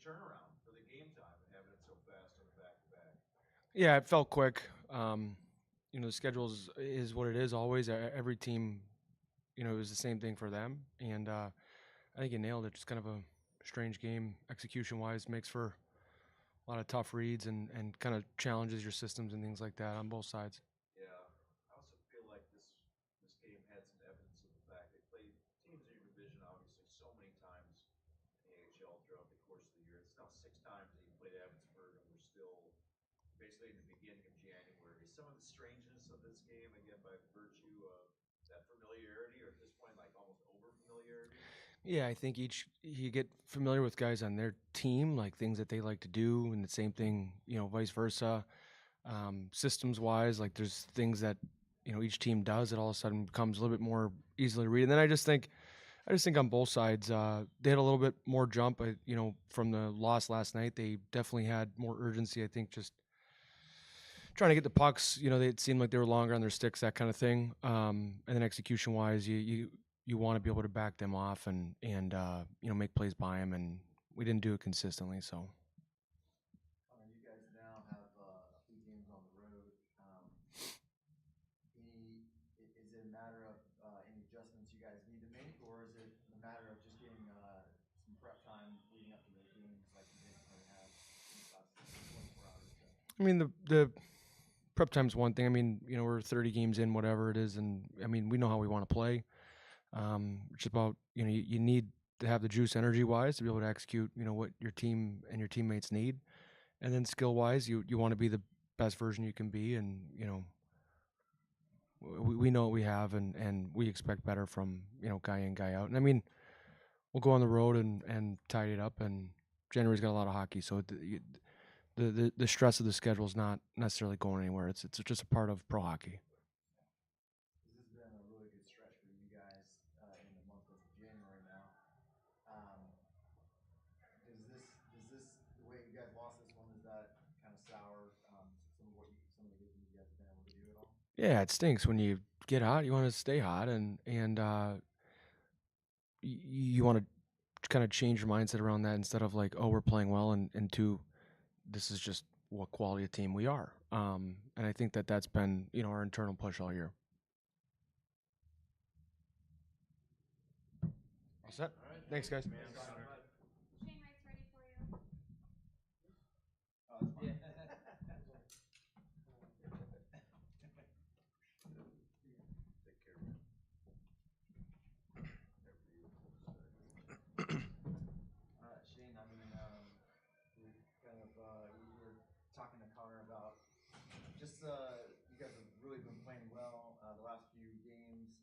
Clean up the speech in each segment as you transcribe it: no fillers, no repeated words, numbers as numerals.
turnaround for the game time and having it so fast on the back to back. Yeah, it felt quick. The schedule is what it is always. Every team, it was the same thing for them, and I think you nailed it. Just kind of a strange game execution wise, makes for a lot of tough reads and kind of challenges your systems and things like that on both sides. Yeah, I also feel like this game had some evidence of the fact they played teams in your division obviously so many times in the AHL throughout the course of the year. It's now 6 times that you played Abbotsford, and we're still basically in the beginning of January. Some of the strangeness of this game, again, by virtue of that familiarity, or at this point, like almost over familiarity. Yeah, I think each you get familiar with guys on their team, like things that they like to do, and the same thing, vice versa. Systems wise, like there's things that each team does that all of a sudden becomes a little bit more easily to read. And then I just think on both sides, they had a little bit more jump. From the loss last night, they definitely had more urgency. I think just trying to get the pucks. They seemed like they were longer on their sticks, that kind of thing. And then execution wise, you want to be able to back them off and make plays by them, and we didn't do it consistently. So You guys now have a few games on the road. Is it a matter of any adjustments you guys need to make, or is it a matter of just getting some prep time leading up to those games like you didn't have in the last 24 hours or so? I mean the prep time's one thing. I mean, we're 30 games in, whatever it is, and I mean we know how we want to play. It's about you need to have the juice energy wise to be able to execute what your team and your teammates need, and then skill wise you want to be the best version you can be, and we know what we have, and we expect better from guy in guy out. And I mean we'll go on the road and tidy it up, and January's got a lot of hockey, so the stress of the schedule is not necessarily going anywhere. It's just a part of pro hockey. This has been a really good stretch for you guys in the month of January now. Um, does this the way you guys lost this one, does that kind of sour some of the good things you guys have been able to do at all? Yeah, it stinks when you get hot. You want to stay hot, and you want to kind of change your mindset around that instead of like, oh, we're playing well, and two, this is just what quality of team we are. And I think that that's been our internal push all year. All set. All right, Thanks, guys. man. Shane Wright's ready for you. Oh, that's fine. Take care, man. Shane, I mean, we kind of we were talking to Connor about just you guys have really been playing well the last few games,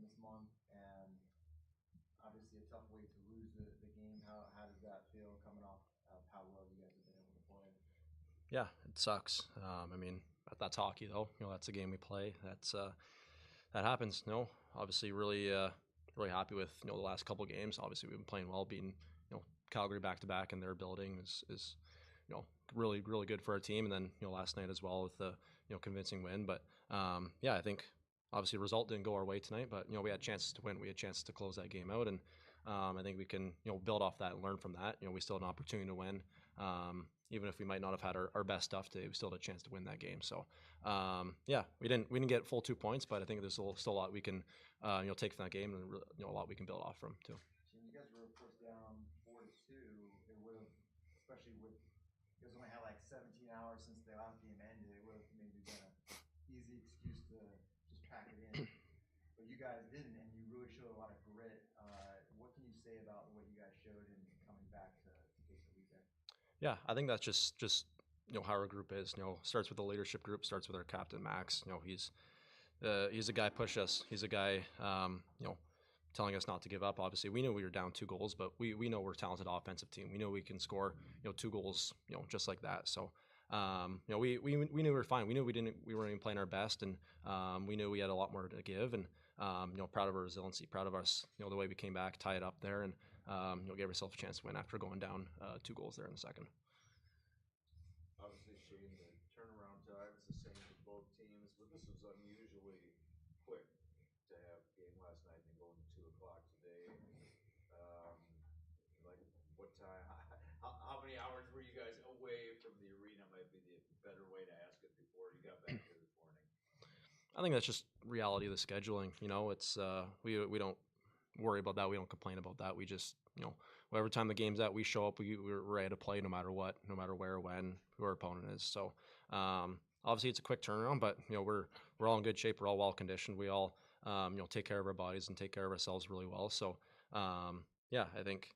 this month, and obviously a tough way to lose the game. How does that feel coming off of how well you guys have been able to play? Yeah, it sucks. I mean, that's hockey, though. That's a game we play. That happens. Obviously, really happy with the last couple games. Obviously, we've been playing well, beating Calgary back to back in their building is really really good for our team. And then last night as well with the convincing win. But yeah, I think obviously the result didn't go our way tonight, but we had chances to win. We had chances to close that game out, and I think we can build off that and learn from that. We still had an opportunity to win. Even if we might not have had our best stuff today, we still had a chance to win that game. So, yeah, we didn't get full 2 points, but I think there's still a lot we can take from that game, and a lot we can build off from too. Shane, you guys were of course down 4-2. It would have, especially with you guys only had like 17 hours since the last game ended. It would have maybe been an easy excuse to just pack it in, but you guys didn't, and you really showed a lot of grit. What can you say about what you guys showed in coming back to take the lead there? Yeah, I think that's just how our group is. Starts with the leadership group, starts with our captain Max. He's a guy push us. He's a guy telling us not to give up. Obviously, we knew we were down 2 goals, but we know we're a talented offensive team. We know we can score 2 goals just like that. So we knew we were fine. We knew we weren't even playing our best, and we knew we had a lot more to give. And proud of our resiliency, proud of us. The way we came back, tie it up there, and gave ourselves a chance to win after going down 2 goals there in the second. Obviously, Shane, the turnaround time is the same for both teams, but this was unusually quick to have a game last night and go into 2 o'clock today. Like what time? you guys away from the arena might be the better way to ask it before you got back here this morning. I think that's just reality of the scheduling. You know, it's we don't worry about that. We don't complain about that. We just, you know, whatever time the game's at, we show up. We're ready to play no matter what, no matter where, when, who our opponent is. So obviously it's a quick turnaround, but you know we're all in good shape. We're all well conditioned. We all you know take care of our bodies and take care of ourselves really well. So yeah, I think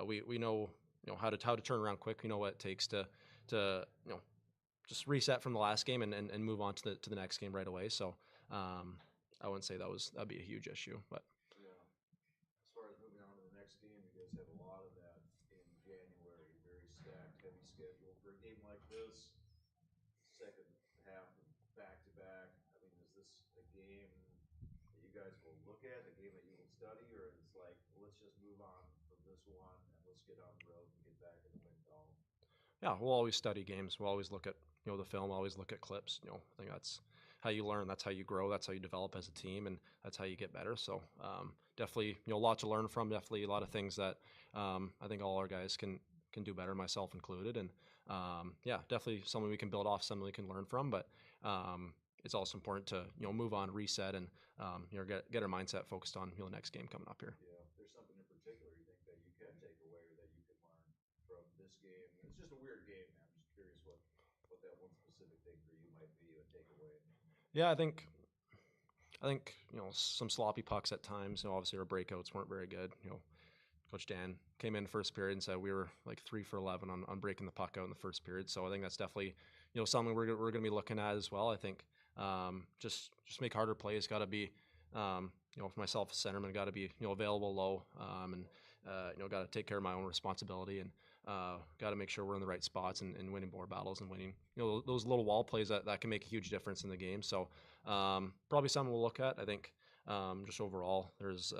we know how to turn around quick. We know what it takes to you know just reset from the last game and move on to the next game right away. So I wouldn't say that'd be a huge issue, but. Yeah. As far as moving on to the next game, you guys have a lot of that in January. Very stacked, heavy schedule for a game like this. Second half back to back. I mean, is this a game that you guys will look at, a game that you will study, or it's like let's just move on from this one and let's get on the road and get back in the win column? Yeah, we'll always study games. We'll always look at the film. Always look at clips. You know, I think that's how you learn. That's how you grow. That's how you develop as a team, and that's how you get better. So definitely, a lot to learn from. Definitely a lot of things that I think all our guys can do better, myself included. And yeah, definitely something we can build off, something we can learn from. But it's also important to move on, reset, and get our mindset focused on the next game coming up here. Yeah. If there's something in particular you think that you can take away or that you can learn from this game. It's just a weird game, man. I'm just curious what that one specific thing for you might be a takeaway. Yeah, I think some sloppy pucks at times. Obviously our breakouts weren't very good. Coach Dan came in first period and said we were like 3 for 11 on breaking the puck out in the first period. So I think that's definitely something we're going to be looking at as well. I think just make harder plays. Got to be for myself as centerman, got to be available low and got to take care of my own responsibility and got to make sure we're in the right spots and winning more battles and winning those little wall plays that can make a huge difference in the game. So probably something we'll look at. I think just overall there's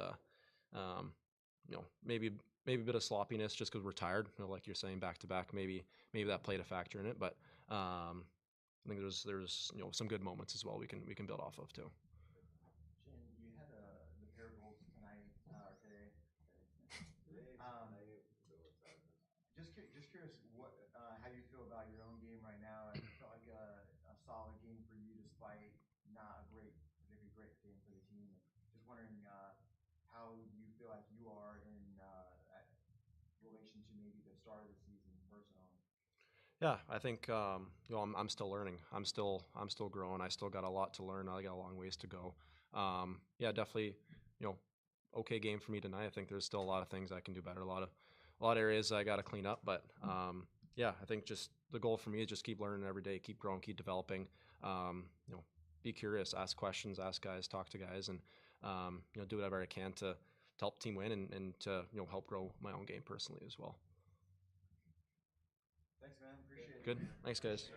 maybe a bit of sloppiness just because we're tired. Like you're saying, back to back. Maybe that played a factor in it, but I think there's some good moments as well we can build off of too. Shane, you had the pair of goals tonight or today. Just curious, how you feel about your own game right now? It felt like a solid game for you, despite not a particularly great game for the team. Just wondering how you feel like you are in relation to maybe the start of the season personally. Yeah, I think I'm still learning. I'm still growing. I still got a lot to learn. I got a long ways to go. Yeah, definitely. Okay game for me tonight. I think there's still a lot of things I can do better. A lot of areas I got to clean up. But yeah, I think just the goal for me is just keep learning every day, keep growing, keep developing. Be curious, ask questions, ask guys, talk to guys, and do whatever I can to help the team win and to help grow my own game personally as well. Thanks, man. Appreciate it. Good. Thanks, guys.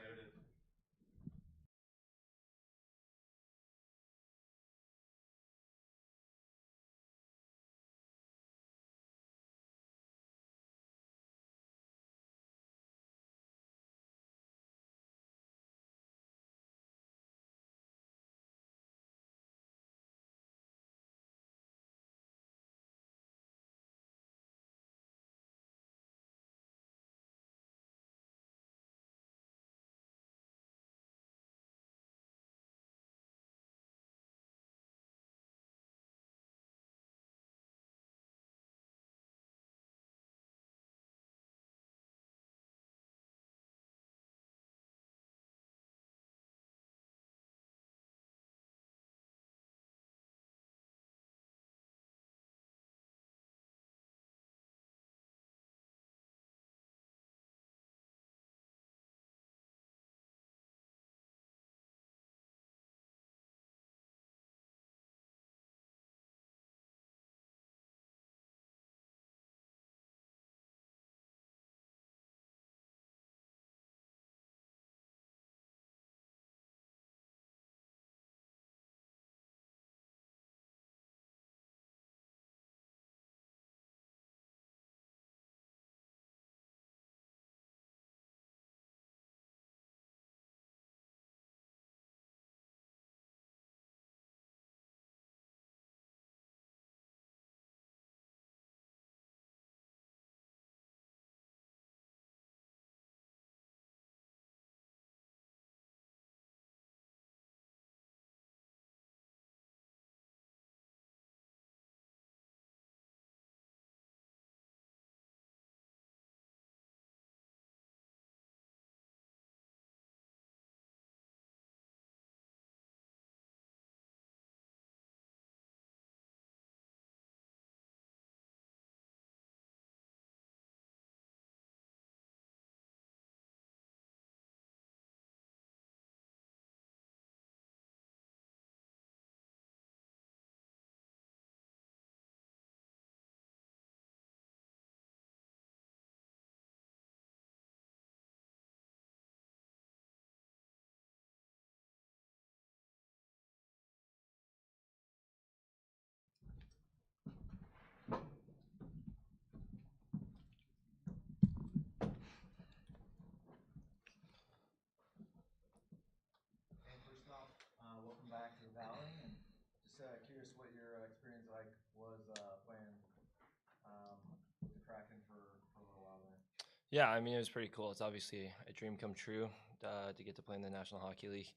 Yeah, I mean, it was pretty cool. It's obviously a dream come true to get to play in the National Hockey League.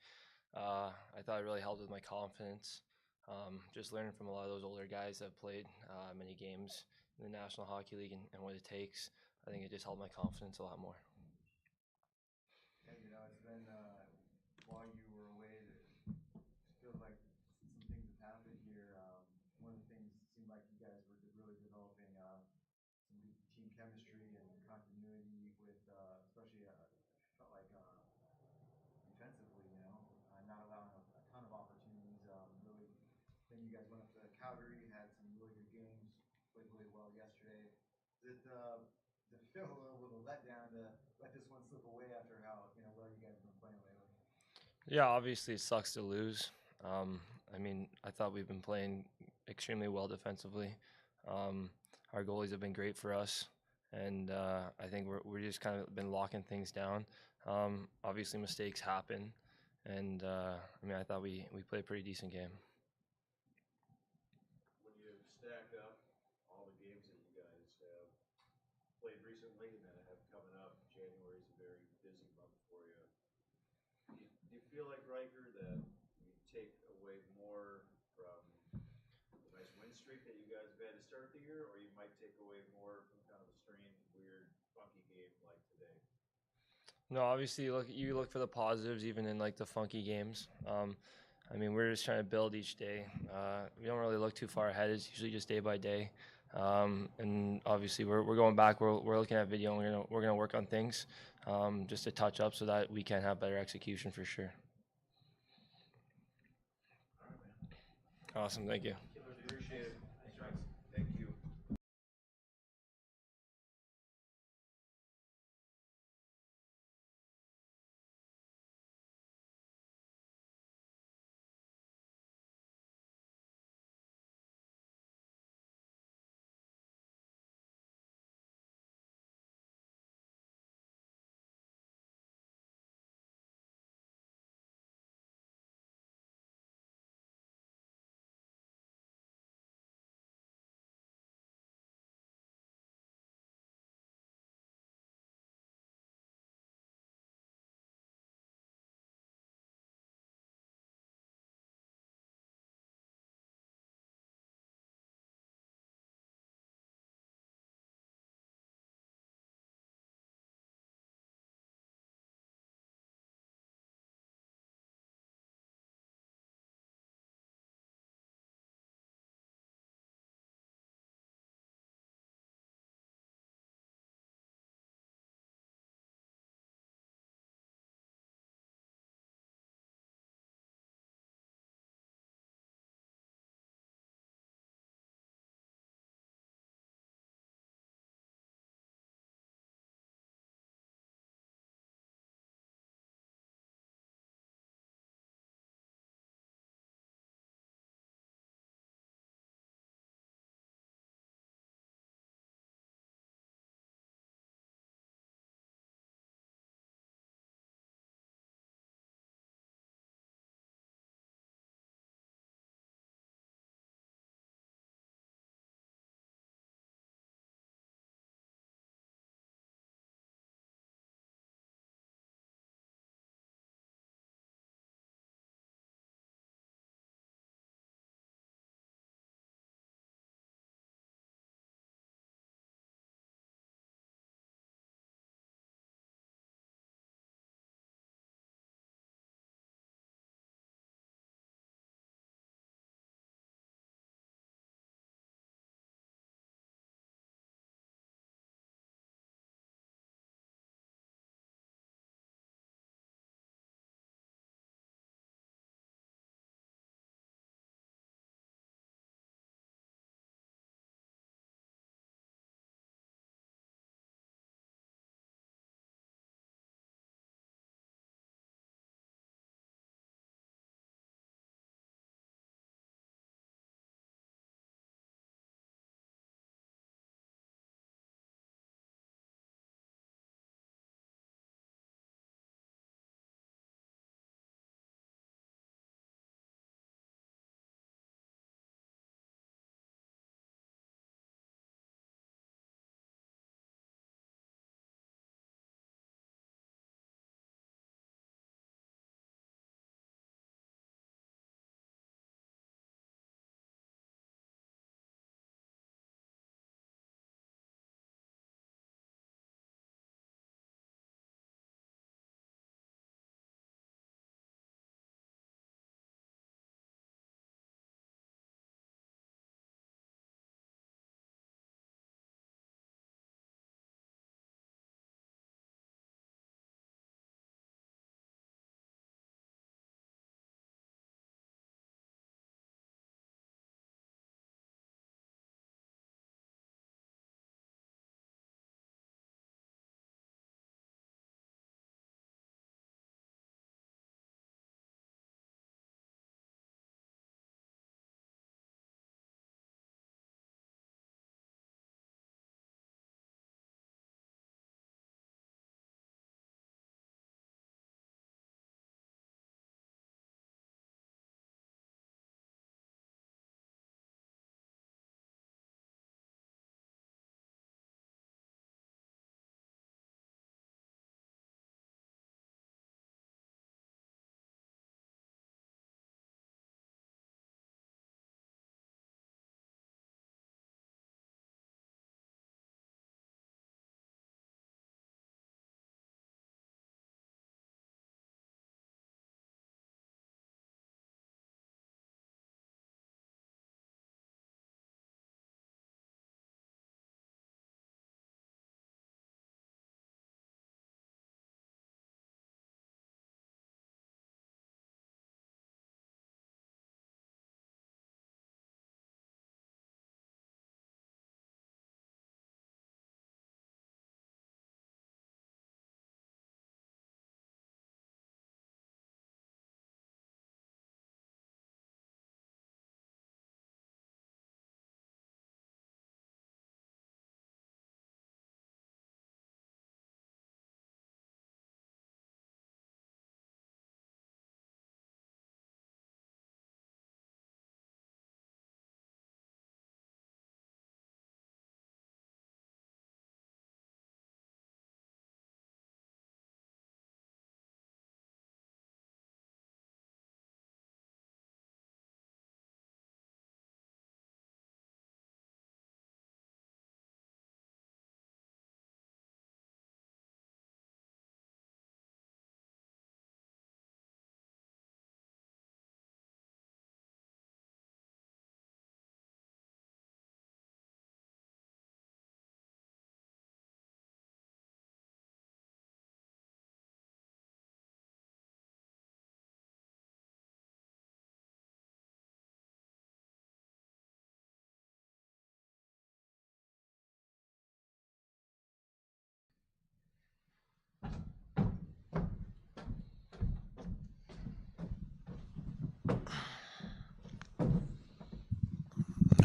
I thought it really helped with my confidence. Just learning from a lot of those older guys that have played many games in the National Hockey League and what it takes. I think it just helped my confidence a lot more. Yeah, it's been while you were away, it feels like some things have happened here. One of the things seemed like you guys were really developing some good team chemistry and continuity with, especially felt like defensively, not allowing a ton of opportunities. Really, then you guys went up to Calgary, had some really good games, played really well yesterday. Does it feel a little bit of a letdown to let this one slip away after how well you guys have been playing lately? Yeah, obviously it sucks to lose. I mean, I thought we've been playing extremely well defensively. Um, our goalies have been great for us, and I think we're just kind of been locking things down. Obviously, mistakes happen, and I mean, I thought we played a pretty decent game. When you stack up all the games that you guys have played recently and then have coming up, January is a very busy month for you. Do you feel like, Riker, that you take away more from the nice win streak that you guys have had to start the year, or you might take away more from kind of a strange, weird, funky game like today? No, obviously you look for the positives even in like the funky games. I mean, we're just trying to build each day. We don't really look too far ahead. It's usually just day by day. And obviously we're going back. We're looking at video. And we're gonna work on things just to touch up so that we can have better execution for sure. All right, man. Awesome. Thank you. Killers, appreciate it.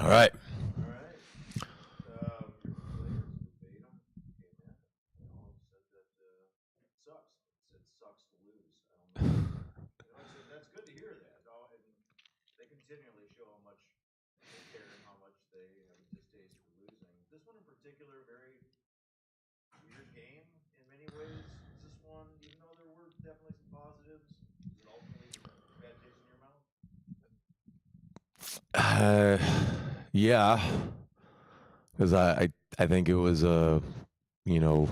All right. All right. Your players verbatim came in and all said that it sucks. It sucks to lose. I don't know. That's good to hear that. And they continually show how much they care and how much they have a distaste for losing. This one in particular, very weird game in many ways. Is this one, even though there were definitely some positives, is it ultimately bad taste in your mouth? Yeah, because I think it was you know,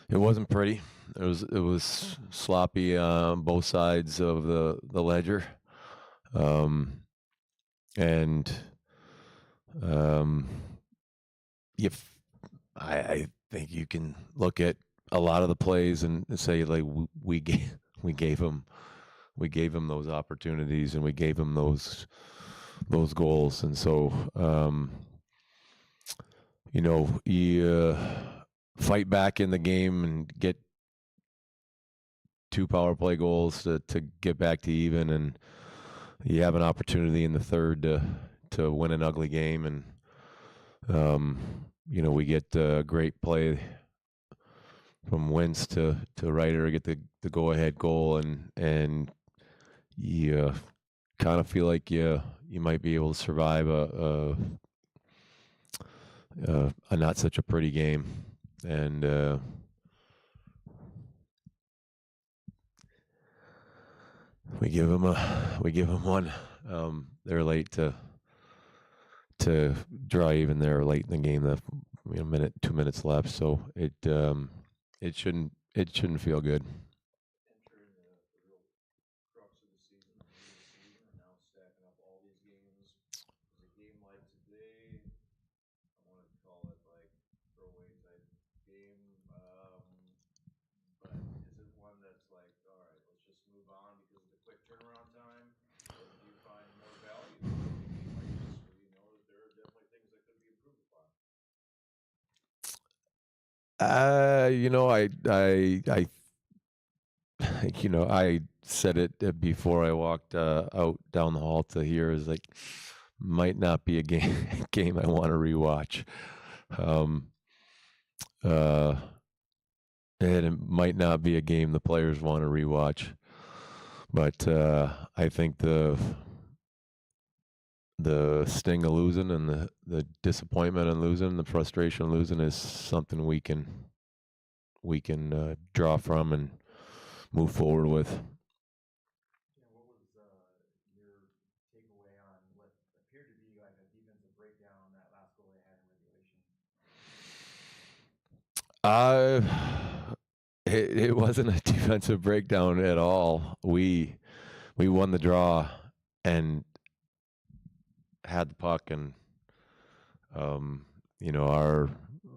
it wasn't pretty. It was sloppy on both sides of the ledger, and um, if I think you can look at a lot of the plays and say like we gave we gave him those opportunities and we gave him those goals, and so you fight back in the game and get 2 power play goals to get back to even, and you have an opportunity in the third to win an ugly game, and we get a great play from Wentz to Ryder, get the go ahead goal, and you kind of feel like you might be able to survive a not such a pretty game, and we give them one. They're late to draw even there late in the game. The 2 minutes left, so it shouldn't feel good. Entering the real crux of the season, the meat of the season, and now stacking up all these games. Is a game like today, I want to call it like throwaway type game, but is it one that's like, all right, let's just move on because of the quick turnaround time, or do you find more value in a game like this where you know that there are definitely things that could be improved upon? I said it before I walked out down the hall to here, is like, might not be a game I want to rewatch. Uh, and it might not be a game the players want to rewatch. But I think the sting of losing and the disappointment of losing, the frustration of losing, is something we can draw from and move forward with. What was your takeaway on what appeared to be like a defensive breakdown on that last goal they had in regulation? It wasn't a defensive breakdown at all. We won the draw and had the puck, and our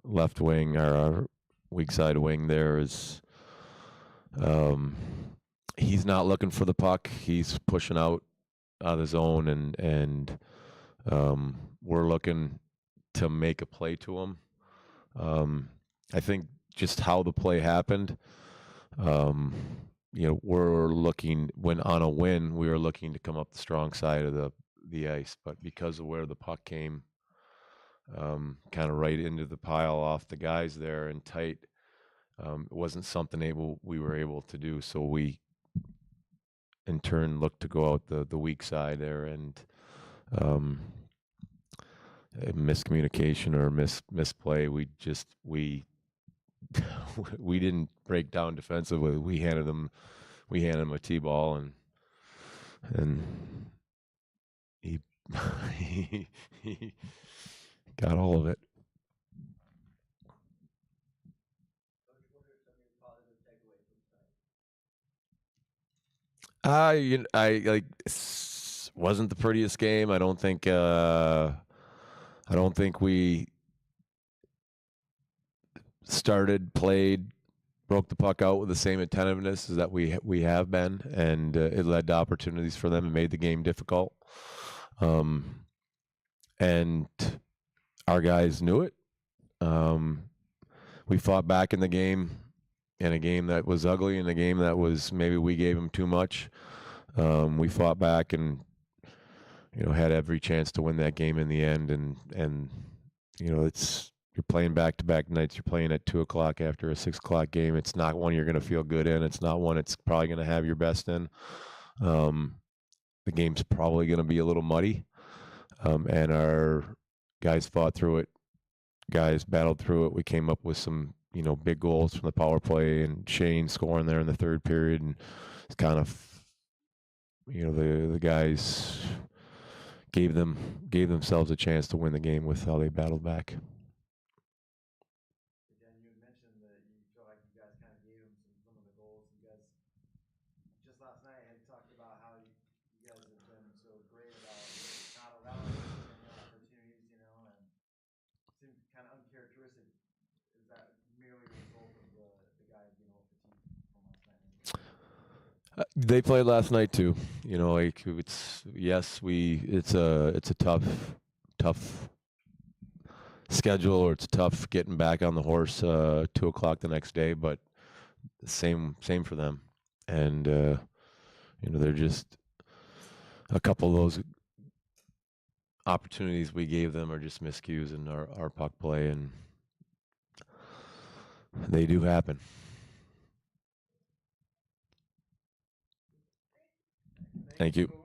left wing, our weak side wing there is, he's not looking for the puck. He's pushing out of the zone, and we're looking to make a play to him. I think just how the play happened, we're looking, when on a win, we were looking to come up the strong side of the ice, but because of where the puck came, kind of right into the pile off the guys there and tight, it wasn't something we were able to do. So we, in turn, looked to go out the weak side there, and miscommunication or misplay. We we didn't break down defensively. We handed him a T-ball, and he he got all of it. Wasn't the prettiest game. I don't think we played, broke the puck out with the same attentiveness as that we have been, and it led to opportunities for them and made the game difficult. And our guys knew it. We fought back in the game, in a game that was ugly, in a game that was maybe we gave them too much. We fought back and had every chance to win that game in the end. And you're playing back-to-back nights. You're playing at 2 o'clock after a 6 o'clock game. It's not one you're going to feel good in. It's not one it's probably going to have your best in. The game's probably going to be a little muddy. And our guys fought through it. Guys battled through it. We came up with some, big goals from the power play, and Shane scoring there in the third period. And it's kind of, the guys gave themselves a chance to win the game with how they battled back. Again, you had mentioned that you feel like you guys kind of gave them some of the goals. You guys just last night had talked about how you guys have been so great about not allowing any opportunities, and seemed kind of uncharacteristic. Is that merely a result of the guys being a little fatigued from last night? They played last night too. It's a tough schedule, or it's tough getting back on the horse 2 o'clock the next day. But same for them, and they're just a couple of those opportunities we gave them are just miscues in our puck play, and they do happen. Thank Thank you.